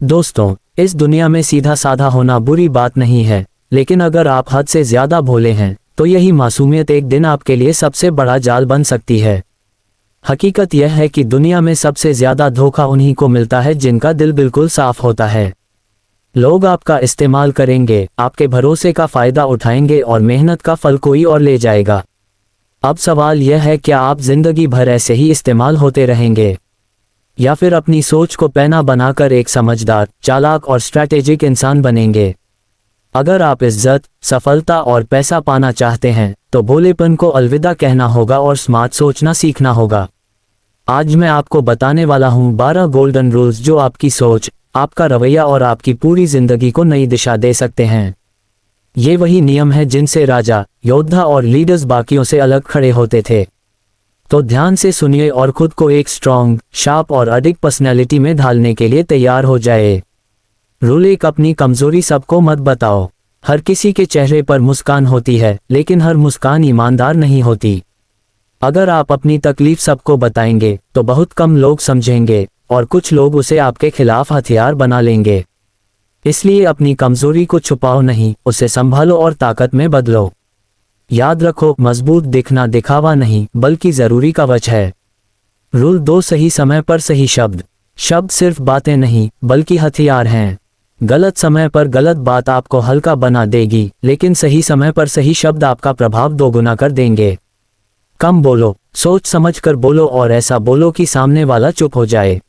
दोस्तों, इस दुनिया में सीधा साधा होना बुरी बात नहीं है, लेकिन अगर आप हद से ज्यादा भोले हैं तो यही मासूमियत एक दिन आपके लिए सबसे बड़ा जाल बन सकती है। हकीकत यह है कि दुनिया में सबसे ज्यादा धोखा उन्हीं को मिलता है जिनका दिल बिल्कुल साफ होता है। लोग आपका इस्तेमाल करेंगे, आपके भरोसे का फायदा उठाएंगे और मेहनत का फल कोई और ले जाएगा। अब सवाल यह है, क्या आप जिंदगी भर ऐसे ही इस्तेमाल होते रहेंगे या फिर अपनी सोच को पैना बनाकर एक समझदार, चालाक और स्ट्रैटेजिक इंसान बनेंगे? अगर आप इज्जत, सफलता और पैसा पाना चाहते हैं तो भोलेपन को अलविदा कहना होगा और स्मार्ट सोचना सीखना होगा। आज मैं आपको बताने वाला हूं 12 गोल्डन रूल्स जो आपकी सोच, आपका रवैया और आपकी पूरी जिंदगी को नई दिशा दे सकते हैं। ये वही नियम है जिनसे राजा, योद्धा और लीडर्स बाकियों से अलग खड़े होते थे। तो ध्यान से सुनिए और खुद को एक स्ट्रॉन्ग, शार्प और अडिग पर्सनैलिटी में ढालने के लिए तैयार हो जाए। रूल 1, अपनी कमजोरी सबको मत बताओ। हर किसी के चेहरे पर मुस्कान होती है, लेकिन हर मुस्कान ईमानदार नहीं होती। अगर आप अपनी तकलीफ सबको बताएंगे तो बहुत कम लोग समझेंगे और कुछ लोग उसे आपके खिलाफ हथियार बना लेंगे। इसलिए अपनी कमजोरी को छुपाओ नहीं, उसे संभालो और ताकत में बदलो। याद रखो, मजबूत दिखना दिखावा नहीं बल्कि जरूरी कवच है। रूल 2, सही समय पर सही शब्द। शब्द सिर्फ बातें नहीं बल्कि हथियार हैं। गलत समय पर गलत बात आपको हल्का बना देगी, लेकिन सही समय पर सही शब्द आपका प्रभाव दोगुना कर देंगे। कम बोलो, सोच समझकर बोलो और ऐसा बोलो कि सामने वाला चुप हो जाए।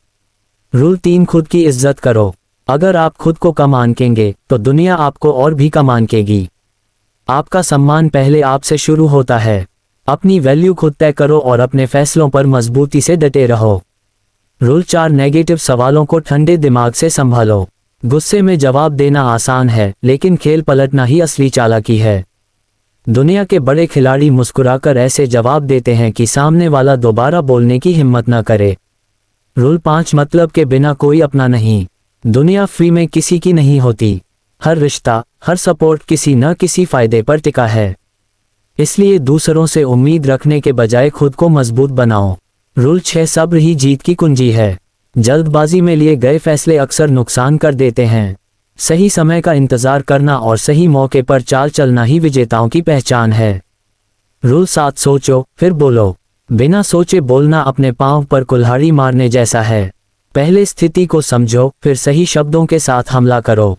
रूल 3, खुद की इज्जत करो। अगर आप खुद को कम आंकेंगे तो दुनिया आपको और भी कम आंकेगी। आपका सम्मान पहले आपसे शुरू होता है। अपनी वैल्यू खुद तय करो और अपने फैसलों पर मजबूती से डटे रहो। रूल 4, नेगेटिव सवालों को ठंडे दिमाग से संभालो। गुस्से में जवाब देना आसान है, लेकिन खेल पलटना ही असली चालाकी है। दुनिया के बड़े खिलाड़ी मुस्कुराकर ऐसे जवाब देते हैं कि सामने वाला दोबारा बोलने की हिम्मत न करे। रूल 5, मतलब के बिना कोई अपना नहीं। दुनिया फ्री में किसी की नहीं होती। हर रिश्ता, हर सपोर्ट किसी न किसी फायदे पर टिका है। इसलिए दूसरों से उम्मीद रखने के बजाय खुद को मजबूत बनाओ। रूल 6, सब्र ही जीत की कुंजी है। जल्दबाजी में लिए गए फैसले अक्सर नुकसान कर देते हैं। सही समय का इंतजार करना और सही मौके पर चाल चलना ही विजेताओं की पहचान है। रूल 7, सोचो फिर बोलो। बिना सोचे बोलना अपने पांव पर कुल्हाड़ी मारने जैसा है। पहले स्थिति को समझो, फिर सही शब्दों के साथ हमला करो।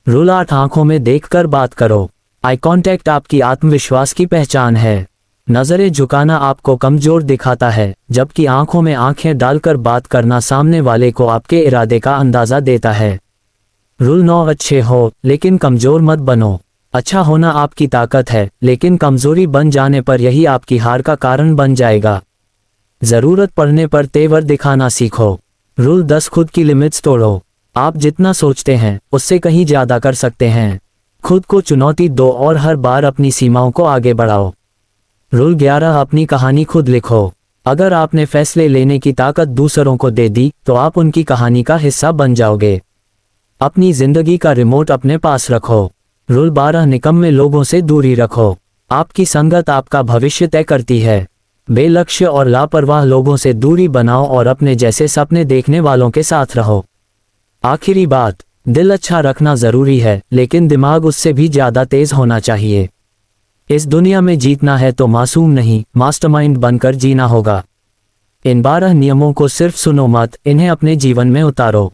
रूल 8, आंखों में देखकर बात करो। आई कांटेक्ट आपकी आत्मविश्वास की पहचान है। नजरें झुकाना आपको कमजोर दिखाता है, जबकि आंखों में आंखें डालकर बात करना सामने वाले को आपके इरादे का अंदाजा देता है। रूल 9, अच्छे हो लेकिन कमजोर मत बनो। अच्छा होना आपकी ताकत है, लेकिन कमजोरी बन जाने पर यही आपकी हार का कारण बन जाएगा। जरूरत पड़ने पर तेवर दिखाना सीखो। रूल 10, खुद की लिमिट्स तोड़ो। आप जितना सोचते हैं उससे कहीं ज्यादा कर सकते हैं। खुद को चुनौती दो और हर बार अपनी सीमाओं को आगे बढ़ाओ। रूल 11, अपनी कहानी खुद लिखो। अगर आपने फैसले लेने की ताकत दूसरों को दे दी तो आप उनकी कहानी का हिस्सा बन जाओगे। अपनी जिंदगी का रिमोट अपने पास रखो। रूल 12, निकम्मे लोगों से दूरी रखो। आपकी संगत आपका भविष्य तय करती है। बेलक्ष्य और लापरवाह लोगों से दूरी बनाओ और अपने जैसे सपने देखने वालों के साथ रहो। आखिरी बात, दिल अच्छा रखना जरूरी है, लेकिन दिमाग उससे भी ज्यादा तेज होना चाहिए। इस दुनिया में जीतना है तो मासूम नहीं, मास्टरमाइंड बनकर जीना होगा। इन 12 नियमों को सिर्फ सुनो मत, इन्हें अपने जीवन में उतारो।